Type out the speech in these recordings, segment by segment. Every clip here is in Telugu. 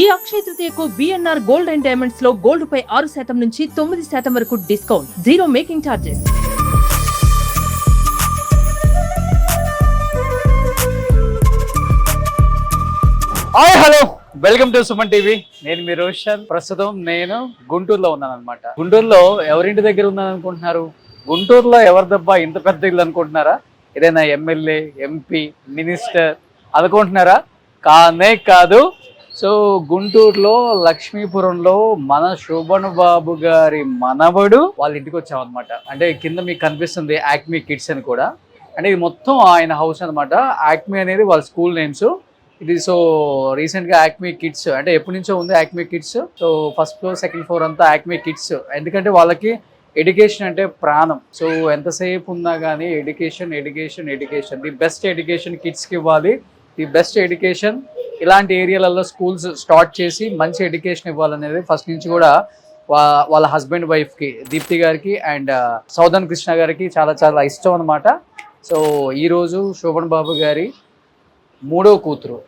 ఈ అక్షయ తృతీయకు బిఎన్ఆర్ గోల్డ్ అండ్ డైమండ్స్ లో గోల్డ్ పై 6% నుంచి 9% వరకు discount, zero making charges. Hi hello, welcome to Suman TV. నేను మీ రోషన్. ప్రస్తుతం నేను గుంటూరులో ఉన్నాను అనమాట. గుంటూరులో ఎవరింటి దగ్గర ఉన్నాను అనుకుంటున్నారు? గుంటూరులో ఎవరిదబ్బా ఇంత పెద్ద ఇల్లు అనుకుంటున్నారా? ఏదైనా ఎమ్మెల్యే, ఎంపీ, మినిస్టర్ అనుకుంటున్నారా? కానే కాదు. సో గుంటూరులో లక్ష్మీపురంలో మన శోభన్ బాబు గారి మనవడు వాళ్ళ ఇంటికి వచ్చాం అనమాట. అంటే కింద మీకు కనిపిస్తుంది యాక్మీ కిడ్స్ అని కూడా. అంటే ఇది మొత్తం ఆయన హౌస్ అనమాట. యాక్మీ అనేది వాళ్ళ స్కూల్ నేమ్స్. ఇది సో రీసెంట్ గా యాక్మీ కిడ్స్ అంటే ఎప్పటి నుంచో ఉంది Acme kids. So first floor, second floor అంతా యాక్మీ కిడ్స్. ఎందుకంటే వాళ్ళకి ఎడ్యుకేషన్ అంటే ప్రాణం. సో ఎంతసేపు ఉన్నా కానీ education education education, the best education కిడ్స్కి ఇవ్వాలి. ది బెస్ట్ ఎడ్యుకేషన్ ఇలాంటి ఏరియాలలో స్కూల్స్ స్టార్ట్ చేసి మంచి ఎడ్యుకేషన్ ఇవ్వాలనేది ఫస్ట్ నుంచి కూడా వాళ్ళ హస్బెండ్ వైఫ్కి, దీప్తి గారికి అండ్ సౌదన్ కృష్ణ గారికి చాలా చాలా ఇష్టం అనమాట. సో ఈరోజు శోభన్ బాబు గారి మూడో కూతురు,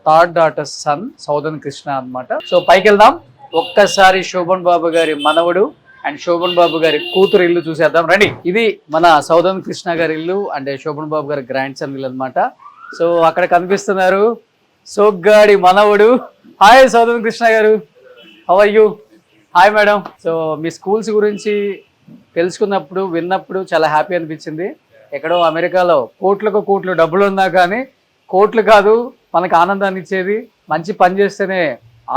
థర్డ్ డాటర్ సన్ సౌదన్ కృష్ణ అనమాట. సో పైకి వెళ్దాం. ఒక్కసారి శోభన్ బాబు గారి మనవడు అండ్ శోభన్ బాబు గారి కూతురు ఇల్లు చూసేద్దాం రండి. ఇది మన సౌదన్ కృష్ణ గారి ఇల్లు అండ్ శోభన్ బాబు గారి గ్రాండ్ సన్ ఇల్లు అనమాట. సో అక్కడ కనిపిస్తున్నారు సోగ్గాడి మనవడు. హాయ్ సౌదన్ కృష్ణ గారు, how are you? Hi madam. So మీ స్కూల్స్ గురించి తెలుసుకున్నప్పుడు విన్నప్పుడు చాలా హ్యాపీ అనిపించింది. ఎక్కడో అమెరికాలో కోట్లకు కోట్లు డబ్బులు ఉన్నా కానీ కోట్లు కాదు మనకు ఆనందాన్ని ఇచ్చేది. మంచి పని చేస్తేనే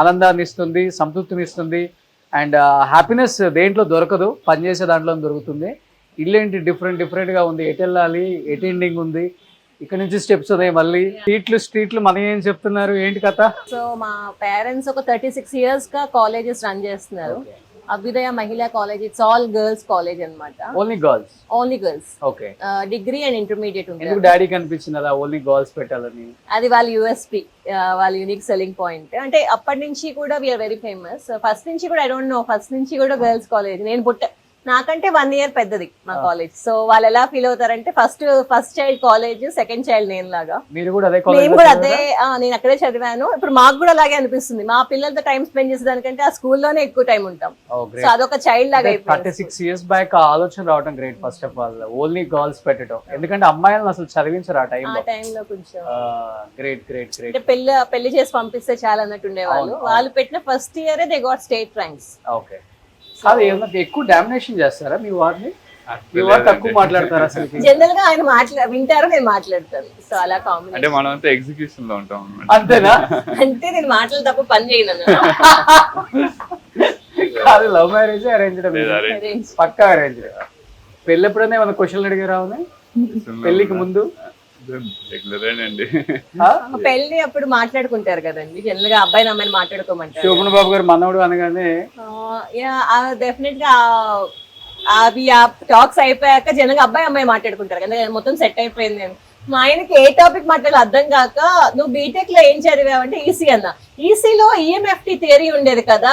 ఆనందాన్ని ఇస్తుంది, సంతృప్తిని ఇస్తుంది. అండ్ హ్యాపీనెస్ దేంట్లో దొరకదు, పని చేసే దాంట్లో దొరుకుతుంది. ఇల్లేంటి డిఫరెంట్గా ఉంది, ఎటు వెళ్ళాలి, ఎటు ఎండింగ్ ఉంది, ఇక్కడ నుంచి స్టెప్స్ ఉన్నాయి, మళ్ళీ స్ట్రీట్లు మన ఏం చెప్తున్నారు, ఏంటి కథ? సో మా పేరెంట్స్ ఒక 36 years గా కాలేజెస్ రన్ చేస్తున్నారు. Abhyudaya Mahila college, it's all girls college అన్నమాట. Only girls? Only girls. Okay. Degree and intermediate ఉంటుంది. ఎందుకు డాడీ కనిపించింది అలా ఓన్లీ గర్ల్స్ పెట్టాలని? అది వాళ్ళ యూఎస్పీ, వాళ్ళ యూనిక్ సెల్లింగ్ పాయింట్. అంటే అప్పటి నుంచి కూడా వీఆర్ వెరీ ఫేమస్. ఫస్ట్ నుంచి కూడా ఐ డోంట్ నో, ఫస్ట్ నుంచి కూడా గర్ల్స్ కాలేజ్. నేను నాకంటే 1 year పెద్దది మా కాలేజ్. సో వాళ్ళు ఎలా ఫీల్ అవుతారంటే first child college, second child నేను లాగా. మీరు కూడా అదే? నేను కూడా అదే, నేను అక్కడే చదివాను. ఇప్పుడు మాకు కూడా అలాగే అనిపిస్తుంది. మా పిల్లలతో టైం స్పెండ్ చేసేదానికంటే ఆ స్కూల్లోనే ఎక్కువ టైం ఉంటాం. సో అదొక చైల్డ్ లాగా. 36 years బ్యాక్ ఆలోచన రావడం great. First of all only girls పెట్టడం, ఎందుకంటే అమ్మాయిలను అసలు చదివించారు ఆ టైంలో కొంచెం. Great great great. అంటే పెళ్లి చేసి పంపిస్తే చాలా అన్నట్టు ఉండేవాళ్ళు. వాళ్ళు పెట్టిన first year they got state ranks. Okay. కాదు, ఏమన్నా ఎక్కువ డామినేషన్ చేస్తారా మీ వారిని? మీ వారు తక్కువ మాట్లాడతారు అసలు? జనరల్ గా ఆయన వింటారు, నేను మాట్లాడతాను. సో అలా కామన్. అంటే మనం అంతా ఎగ్జిక్యూషన్ లో ఉంటాం. అంతేనా? అంటే నేను మాటలు తప్ప పని చేయను. కాదు, లవ్ మ్యారేజ్ అరేంజ్డ్? పక్కా అరేంజ్డ్. పెళ్ళి ఎప్పుడైనా ఏమైనా క్వశ్చన్లు అడిగారా? పెళ్లికి ముందు పెళ్లి అప్పుడు మాట్లాడుకుంటారు కదండి, జనరల్ గా అబ్బాయిని అమ్మాయిని మాట్లాడుకోమంటారు. శోభన్ బాబు గారు మనవడు అనగానే డెఫినెట్ గా అవి ఆ టాక్స్ అయిపోయాక జనరల్ గా అబ్బాయి అమ్మాయి మాట్లాడుకుంటారు కదా, మొత్తం సెట్ అయిపోయింది అని. మా ఆయనకి ఏ టాపిక్ మాట్లాడాలి అర్థం కాక, నువ్వు బీటెక్ లో ఏం చదివావంటే ఈసీ అన్న. ఈసీలో ఈఎంఎఫ్టీ థియరీ ఉండేది కదా,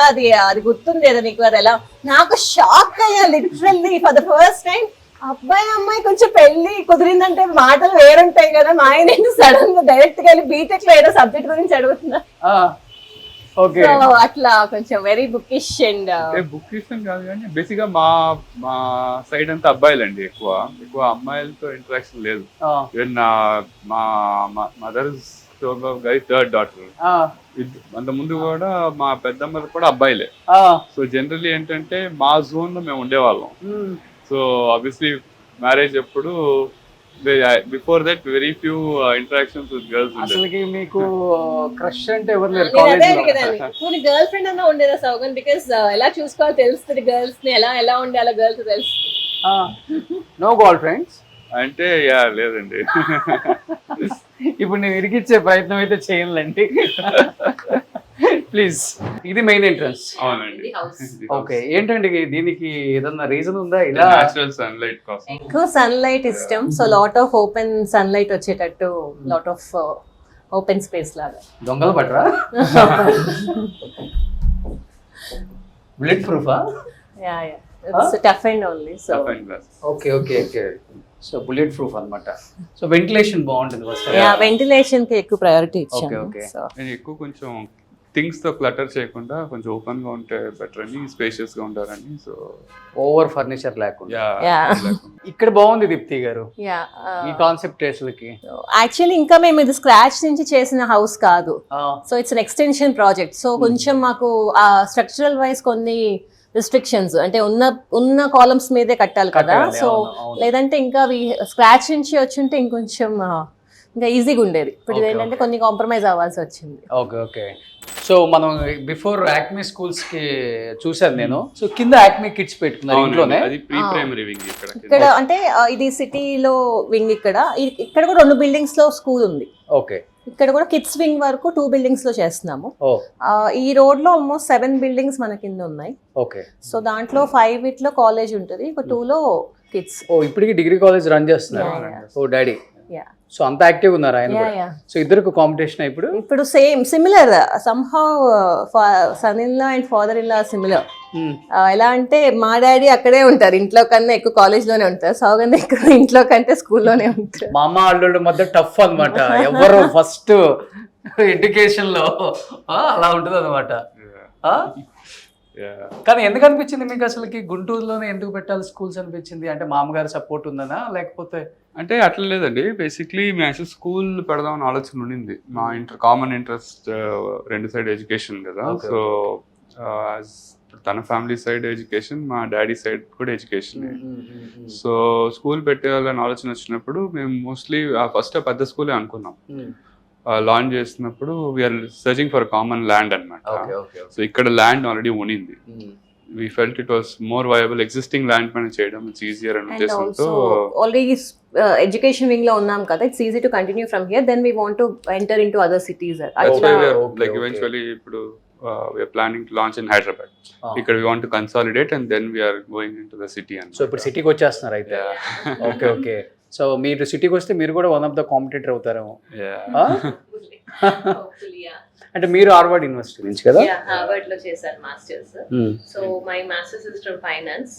అది గుర్తుంది కదా నీకు? అది ఎలా? నాకు షాక్ అయ్యా literally for the first time. అబ్బాయి అమ్మాయి కొంచెం పెళ్లి కుదిరిందంటే మాటలు వేరుంటాయి కదా. మా ఆయన సడన్ గా డైరెక్ట్ గా వెళ్ళి బీటెక్ లో ఏదో సబ్జెక్ట్ గురించి అడుగుతున్నా. అట్లా కొంచెం వెరీ బుకిష్. అండ్ బుకిష్ అని కాదు కానీ బేసిక్ గా మా సైడ్ అంతా అబ్బాయిలండి. ఎక్కువ అమ్మాయిలతో ఇంటరాక్షన్ లేదు. ఈవెన్ మా మదర్ గారి థర్డ్ డాటర్, అంత ముందు కూడా మా పెద్దమ్మది కూడా అబ్బాయిలే. సో జనరల్లీ ఏంటంటే మా జోన్ లో మేము ఉండేవాళ్ళం. సో ఆబ్వియస్లీ మ్యారేజ్ ఎప్పుడు before that very few interactions with girls. అసలుకి మీకు క్రష్ అంటే ఎవరు లేరు? గర్ల్ ఫ్రెండ్ అన్నా ఉండేదా సౌగన్? బికాస్ ఎలా చూసుకోవాలి తెలుస్తుంది, గర్ల్స్ ని ఎలా ఉండాలో గర్ల్స్ తెలుసు. నో గర్ల్ ఫ్రెండ్స్ అంటే లేదండి. ఇప్పుడు నేను ఇరికిచ్చే ప్రయత్నం అయితే చేయనులేండి ప్లీజ్. ఇది మెయిన్ ఎంట్రన్స్. అవునండి. ఓకే. ఏంటండి దీనికి ఏదన్నా రీజన్ ఉందా? ఇలా నేచురల్ సన్లైట్ కోసం. ఎక్కువ సన్లైట్ ఇష్టం. So lot of open sunlight వచ్చేటట్టు, లాట్ ఆఫ్ ఓపెన్ స్పేస్ లాగా. దొంగలు పట్టరా? బుల్లెట్ ప్రూఫా? It's tough and only. So okay okay okay. So bullet proof అన్నమాట. సో వెంటిలేషన్ బాగుంటుంది ఫస్ట్. వెంటిలేషన్ కి ఎక్కువ ప్రయారిటీ ఇచ్చాను. Okay okay. నేను ఎక్కువ కొంచెం థింగ్స్ తో క్లటర్ చేయకుండా కొంచెం ఓపెన్ గా ఉంటే బెటర్ అని, స్పేషియస్ గా ఉంటారని. సో ఓవర్ ఫర్నిచర్ లేకుండా. Yeah. ఇక్కడ బాగుంది దీప్తి గారు యా ఈ కాన్సెప్ట్ అసలుకి. యాక్చువల్లీ ఇంకా మేము ఇది స్క్రాచ్ నుంచి చేసిన హౌస్ కాదు, so it's an extension project. So కొంచెం మాకు ఆ స్ట్రక్చరల్ వైజ్ కొన్ని రిస్ట్రిక్షన్స్, అంటే ఉన్న కాలమ్స్ మీదే కట్టాలి కదా. కట్టాలి, సో అవును, అవును. లేదంటే ఇంకా స్క్రాచ్ నుంచి వచ్చుంటే ఇంకొంచెం ఇంకా ఈజీగా ఉండేది. ఇప్పుడు Okay, ఏంటంటే కొన్ని కాంప్రమైజ్ అవ్వాల్సి వచ్చింది. Okay okay. సో మనం బిఫోర్ యాక్మీ స్కూల్స్ కి చూసాను నేను. సో కింద యాక్మీ కిడ్స్ పెట్టుకున్నారు ఇంట్లోనే. అది ప్రీ ప్రైమరీ వింగ్ ఇక్కడ. ఇక్కడ అంటే ఇది సిటీలో వింగ్, ఇక్కడ కూడా 2 బిల్డింగ్స్ లో స్కూల్ ఉంది. ఓకే. ఇక్కడ కూడా కిడ్స్ వింగ్ వరకు 2 బిల్డింగ్స్ లో చేస్తున్నాము. ఓ ఈ రోడ్ లో ఆల్మోస్ట్ 7 బిల్డింగ్స్ మన కింద ఉన్నాయి. ఓకే. సో దాంట్లో 5 ఇట్లో కాలేజ్ ఉంటుంది, ఒక 2 లో కిడ్స్. ఓ ఇప్పటికి డిగ్రీ కాలేజ్ రన్ చేస్తున్నారు. ఓ డాడీ. యా సో అంత యాక్టివ్ ఉన్నారు ఆయన యా కూడా. యా సో ఇద్దరికి కాంపిటీషన్ ఇప్పుడు. ఇప్పుడు similar somehow son in law and father in law similar. ఎలా అంటే మా డాడీ అక్కడే ఉంటారు, ఇంట్లో కన్నా ఎక్కువ కాలేజ్ లోనే ఉంటారు. సౌగంధ ఎక్కువ ఇంట్లో కంటే స్కూల్లోనే ఉంటారు. మా అమ్మ అల్లుళ్ళ మధ్య టఫ్ అనమాట. ఎవరు ఫస్ట్ ఎడ్యుకేషన్ లో అలా ఉంటుంది అనమాట. కానీ ఎందుకు అనిపించింది మీకు అసలుకి గుంటూరులోనే ఎందుకు పెట్టాలి స్కూల్స్ అనిపించింది? అంటే మామగారు సపోర్ట్ ఉందనా లేకపోతే? అంటే అట్లా లేదండి, బేసిక్లీ మేము యాక్చువల్ స్కూల్ పెడదామని ఆలోచన ఉండింది. మా కామన్ ఇంట్రెస్ట్ 2 సైడ్ ఎడ్యుకేషన్ కదా. సో తన ఫ్యామిలీ సైడ్ ఎడ్యుకేషన్, మా డాడీ సైడ్ కూడా ఎడ్యుకేషన్. సో స్కూల్ పెట్టేయాలని ఆలోచన వచ్చినప్పుడు మేము మోస్ట్లీ ఫస్ట్ పెద్ద స్కూలే అనుకున్నాం. లాంచ్ చేసినప్పుడు we are searching for common land అనమాట. సో ఇక్కడ ల్యాండ్ ఆల్రెడీ ఉనింది. we felt it was more viable existing land పైన చేయడం ఇట్స్ ఈజియర్ అనే ఉద్దేశంతో. ఆల్రెడీ ఎడ్యుకేషన్ వింగ్ లో ఉన్నాం కదా, it's easy to continue from here, then we want to enter into other cities. Like eventually ఇప్పుడు we are planning to launch in Hyderabad. ఇక్కడ we want to consolidate and then we are going into the city. So ఇప్పుడు సిటీకి వచ్చేస్తున్నారు అయితే. Okay okay. సో మీరు సిటీకి వస్తే మీరు కూడా వన్ ఆఫ్ ద కాంపిటీటర్ అవుతారేమో. అంటే మీరు హార్వర్డ్ యూనివర్సిటీ నుంచి కదా? హార్వర్డ్ లో చేశాను masters. So my masters is from finance.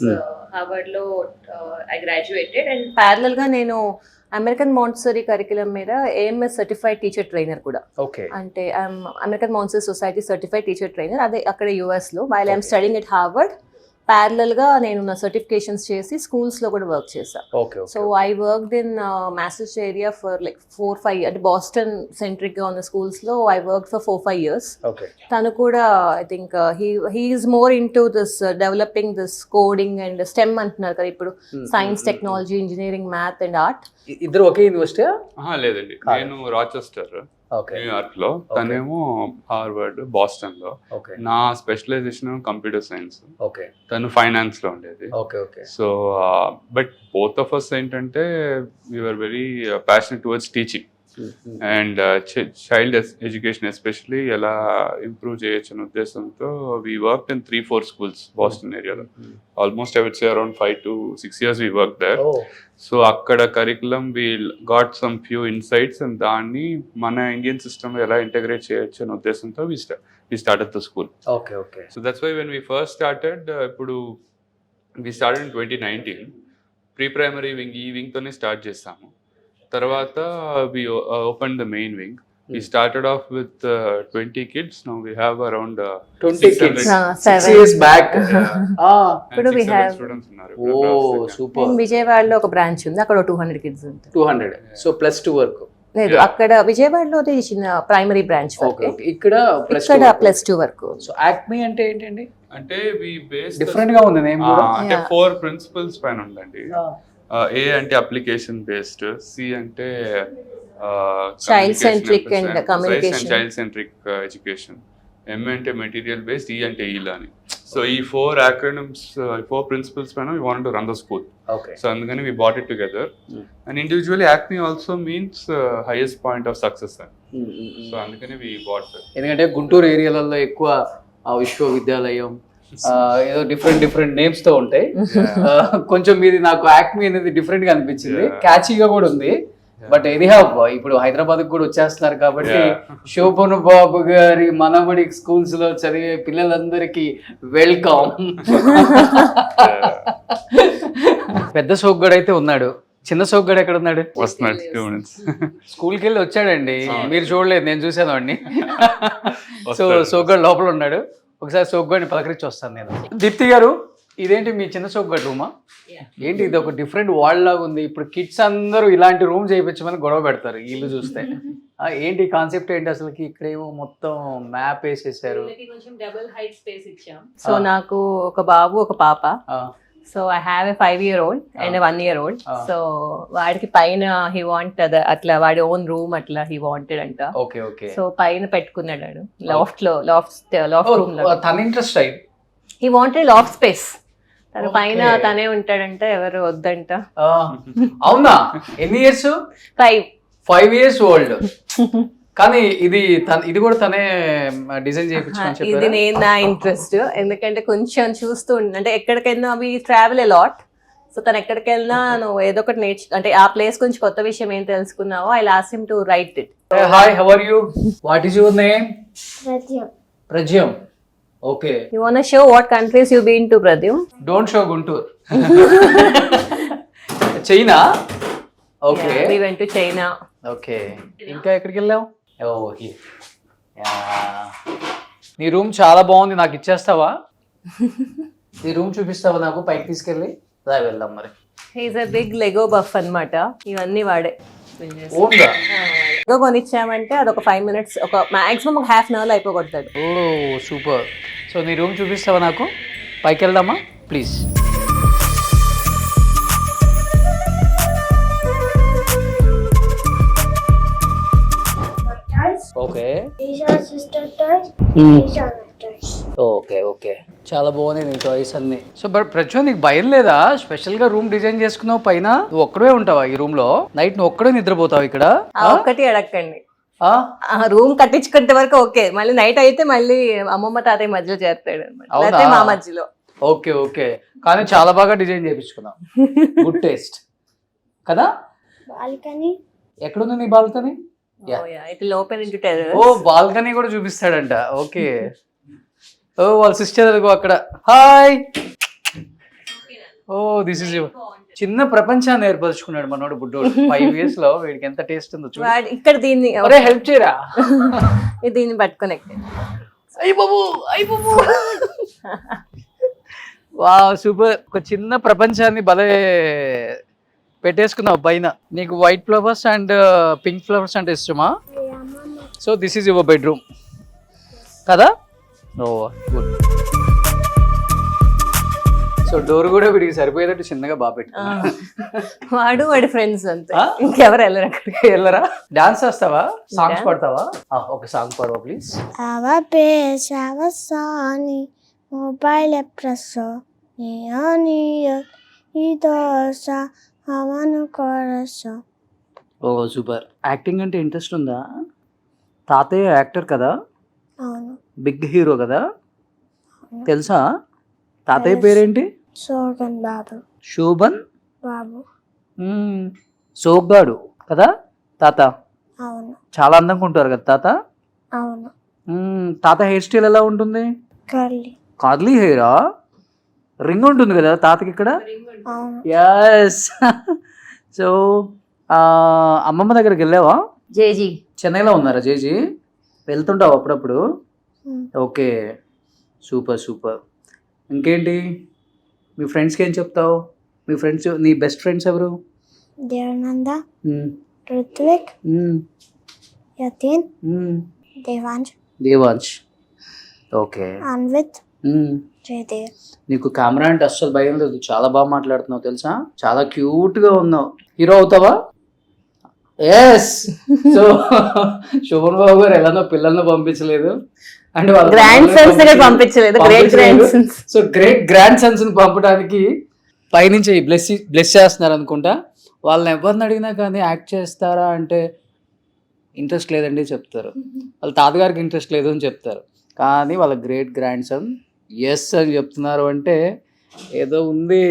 Harvard లో ఐ గ్రాడ్యుయేటెడ్ అండ్ ప్యారలల్ గా నేను అమెరికన్ మాంటిసరీ కరికులం మీద AMS సర్టిఫైడ్ టీచర్ ట్రైనర్ కూడా. ఓకే. అంటే American Montessori society certified teacher trainer, అదే అక్కడ US లో. While I'm studying at Harvard, parallel గా నేను నా సర్టిఫికేషన్స్ చేసి స్కూల్స్ లో కూడా వర్క్ చేశాను. Okay. So I worked in masses area for like 4-5, అంటే బాస్టన్ సెంట్రిక్ గా ఉన్న స్కూల్స్ లో I work for 4-5 years. Okay. తను కూడా I think he is more in to this developing this coding and stem అంటున్నారు కదా ఇప్పుడు, science, technology, engineering, math and art. ఇద్దరు ఒకే యూనివర్సిటీ? లేదండి, నేను రాచెస్టర్ న్యూయార్క్ లో, తనేమో హార్వర్డ్ బాస్టన్ లో. నా స్పెషలైజేషన్ కంప్యూటర్ సైన్స్, తను ఫైనాన్స్ లో ఉండేది. So but both of us ఏంటంటే we are very passionate towards teaching and child education especially ఎలా ఇంప్రూవ్ చేయొచ్చు అనే ఉద్దేశంతో we work in 3-4 schools Boston ఏరియాలో. Almost I would say around 5 to 6 years we worked there. So అక్కడ curriculum we got some few insights and దాన్ని మన ఇండియన్ సిస్టమ్ ఎలా ఇంటగ్రేట్ చేయొచ్చు అనే ఉద్దేశంతో we started the school. So that's why when we first started, ఇప్పుడు we started in 2019. Pre-primary wing, ఈ వింగ్ తోనే స్టార్ట్ చేస్తాము. తర్వాత we opened the main wing. We started off with 20 kids. Now we have around 20 kids. 6 years back. ఇప్పుడు we have students ఉన్నారు. ఓ సూపర్. విజయవాడలో ఒక బ్రాంచ్ ఉంది, అక్కడ 200 kids ఉంటారు. 200. సో +2 వరకు లేదు, అక్కడ విజయవాడలో చిన్న ప్రైమరీ బ్రాంచ్ వరకు, ఇక్కడ +2 వరకు. సో యాక్మీ అంటే ఏంటండి? అంటే we based డిఫరెంట్ గా ఉంది నేమ్ కూడా. అంటే 4 principles పైన ఉందండి. A అంటే అప్లికేషన్ బేస్డ్, C అంటే child centric and communication, child centric education, M అంటే మెటీరియల్ బేస్డ్, E అంటే E learning. సో ఈ 4 acronyms, 4 principles పైన we wanted to run the school. So అందుకని we brought it together. And individually ACME also means highest point of success. So అందుకని we brought it. ఎందుకంటే గుంటూరు ఏరియాలలో ఎక్కువ విశ్వవిద్యాలయం ఏదో డిఫరెంట్ నేమ్స్ తో ఉంటాయి. కొంచెం మీది నాకు యాక్మీ అనేది డిఫరెంట్ గా అనిపించింది, క్యాచీగా కూడా ఉంది. బట్ ఎనీహౌ ఇప్పుడు హైదరాబాద్ కూడా వచ్చేస్తున్నారు కాబట్టి శోభన్ బాబు గారి మనబడి స్కూల్స్ లో చదివే పిల్లలందరికీ వెల్కమ్. పెద్ద సోగ్గాడు అయితే ఉన్నాడు, చిన్న సోగ్గాడు ఎక్కడ ఉన్నాడు? వస్తున్నాడు 2 minutes. స్కూల్కి వెళ్ళి వచ్చాడండి, మీరు చూడలేదు, నేను చూసాను వాడిని. సో వస్తాడు. సోగ్గాడు లోపల ఉన్నాడు, ఒకసారి సోగ్గాడిని పలకరించి వస్తాను నేను. దీప్తి గారు, ఇదేంటి మీ చిన్న సోగ్గాడు రూమా? ఏంటి ఇది ఒక డిఫరెంట్ వరల్డ్ లాగా ఉంది. ఇప్పుడు కిడ్స్ అందరూ ఇలాంటి రూమ్ చేయించమని గొడవ పెడతారు ఈ ఇల్లు చూస్తే. ఏంటి కాన్సెప్ట్ ఏంటి అసలుకి? ఇక్కడేమో మొత్తం మ్యాప్ వేసేసారు. కొంచెం డబుల్ హైట్ స్పేస్ ఇచ్చాం. సో నాకు ఒక బాబు ఒక పాప. So I have a 5-year-old and 1-year-old. So వాడికి పైన హీ వాంట్ అట్లా వాడి ఓన్ రూమ్ అట్లా హీ వాంటెడ్ అంట. Okay okay. సో పైన పెట్టుకున్నాడు లాఫ్ట్ రూమ్ లో. తన ఇంట్రెస్ట్ అయ్యి హీ వాంటెడ్ లాఫ్ట్ స్పేస్. తన పైన తనే ఉంటాడంట, ఎవరు వద్దంట. అవునా? ఎన్ని ఇయర్స్? 5 years old. కానీ ఇది కూడా తనే డిజైన్ చేయించుకొని ఇది చెప్పారా? నేను నా ఇంట్రెస్ట్, ఎందుకంటే కొంచెం చూస్తూ అంటే ఎక్కడికైనా అవి ట్రావెల్ ఎ లాట్. సో తను ఎక్కడికి వెళ్ళినా నువ్వు ఏదో ఒకటి అంటే ఆ ప్లేస్ గురించి కొత్త విషయం ఏం తెలుసుకున్నావో I ask him to write it. Hi, how are you? What is your name? Pradyum. Okay. You wanna show what countries you've been to, Pradyum? Don't show Guntur. China. Okay. Yeah, we went to China. Okay. ఇంకా ఎక్కడికి వెళ్ళావు? ఓ నీ రూమ్ చాలా బాగుంది, నాకు ఇచ్చేస్తావా? నీ రూమ్ చూపిస్తావా నాకు పైకి తీసుకెళ్ళి? రా వెళ్దాం మరి. He's a big Lego buff అన్నమాట. ఇవన్నీ వాడే. ఓన్గా Lego కొనిచ్చామంటే అదొక 5 minutes, ఒక మాక్సిమం ఒక half an hour లో అయిపోగొడతాడు. ఓ సూపర్. సో నీ రూమ్ చూపిస్తావా నాకు? పైకి వెళ్దామా please? Okay. These are sister toys. These are my toys. Okay okay, చాలా బాగున్నాయి నీ టాయ్స్ అన్ని. సో బట్ ప్రజ్వల్, నీకు భయం లేదా? స్పెషల్ గా రూమ్ డిజైన్ చేసుకున్నావు, పైన నువ్వు ఒక్కడే ఉంటావా ఈ రూమ్ లో? నైట్ నువ్వు ఒక్కడే నిద్రపోతావు ఇక్కడ? ఆ ఒక్కటి అడగండి. ఆ? రూమ్ కట్టించుకుంటే వరకు ఓకే, మళ్ళీ నైట్ అయితే మళ్ళీ అమ్మమ్మ తాతయ్య మధ్యలో చేస్తాడు అనమాట, అవునా? లేకపోతే మా మధ్యలో. ఓకే ఓకే, కానీ చాలా బాగా డిజైన్ చేయించుకున్నావు. గుడ్ టేస్ట్ కదా? Balcony. ఎక్కడుంది నీ balcony? It open into terrace. ఓ బాల్కనీ కూడా చూపిస్తాడంట. ఓకే. ఓ వాళ్ళ సిస్టర్ అదిగో అక్కడ. హాయ్. ఓ దిస్ ఇస్ చిన్న ప్రపంచాన్ని ఏర్పరచుకున్నాడు మనోడు బుడ్డోడు. 5 years లో వీడికి ఎంత టేస్ట్ ఉందో చూడు. ఇక్కడ దీన్ని హెల్ప్ చేయరా? దీన్ని పట్టుకుని అయ్య బాబు, అయ్య బాబు. వా సూపర్. ఒక చిన్న ప్రపంచాన్ని భలే పెట్టేసుకున్నావు పైన. నీకు white flowers and pink flowers అంటే ఇష్టమా? Yeah, mama. So this is your bedroom కదా? ఓ గుడ్. సో డోర్ కూడా వీడికి సరిపోయేటట్టు చిన్నగా బాగా పెట్టుకున్నా. వాడి ఫ్రెండ్స్ అంతే, ఆ? ఇంకెవరు వెళ్ళరు అక్కడికి. వెళ్ళరా? డాన్స్ చేస్తావా? సాంగ్స్ పాడతావా? ఒక సాంగ్ పాడవా please? Ava pes, ava sani, mobile presso, neon, idosa, avanu coração. Oh super. Acting అంటే ఇంట్రెస్ట్ ఉందా? తాతయ్య యాక్టర్ కదా, అవును. బిగ్ హీరో కదా, తెలుసా? తాతయ్య పేరేంటి? సోగన్ బాబు. శోభన్ బాబు. సోగ్గాడు కదా తాత? అవును. చాలా అందంగా ఉంటారు కదా తాత? అవును. తాత హెయిర్ స్టైల్ ఎలా ఉంటుంది? కర్లీ. కార్లీ హెయిరా? రింగ్ ఉంటుంది కదా తాతకి ఇక్కడ? అవును. ఎస్. సో అమ్మమ్మ దగ్గరికి వెళ్ళావా? జేజీ చెన్నైలో ఉన్నారా జేజీ? వెళ్తుంటావు అప్పుడప్పుడు? Okay super super. ఇంకేంటి మీ ఫ్రెండ్స్కి ఏం చెప్తావు? మీ ఫ్రెండ్స్, నీ బెస్ట్ ఫ్రెండ్స్ ఎవరు? దేవనంద, రుత్విక్, యతీన్, దేవాంశ్. ఓకే. అన్విత్, జయదేవ్. నీకు కెమెరా అంటే అస్సలు భయం లేదు, చాలా బాగా మాట్లాడుతున్నావు తెలుసా, చాలా క్యూట్ గా ఉన్నావు. హీరో అవుతావా? ఎస్. సో శోభన్ బాబు గారు ఎలానో పిల్లల్ని పంపించలేదు అంటే గ్రాండ్ సన్స్ పంపించలేదు, great grand Sons. So great grand Sons ని పంపడానికి పైనుంచి బ్లెస్ చేస్తున్నారు అనుకుంటా. వాళ్ళని ఎవరిని అడిగినా కానీ యాక్ట్ చేస్తారా అంటే ఇంట్రెస్ట్ లేదండి చెప్తారు. వాళ్ళ తాతగారికి ఇంట్రెస్ట్ లేదు అని చెప్తారు. కానీ వాళ్ళ గ్రేట్ గ్రాండ్ సన్ ఎస్ అని చెప్తున్నారు అంటే ఏదో ఉంది.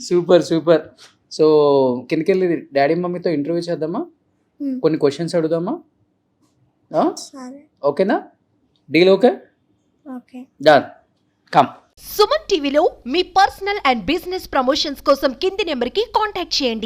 Super super. సో కిందకెళ్ళి డాడీ మమ్మీతో ఇంటర్వ్యూ చేద్దామా? కొన్ని క్వశ్చన్స్ అడుగుదామా? సరే. ఓకేనా? Deal okay? Okay. Done. Come. Suman టీవీలో మీ పర్సనల్ అండ్ బిజినెస్ ప్రమోషన్స్ కోసం కింది నెంబర్కి కాంటాక్ట్ చేయండి.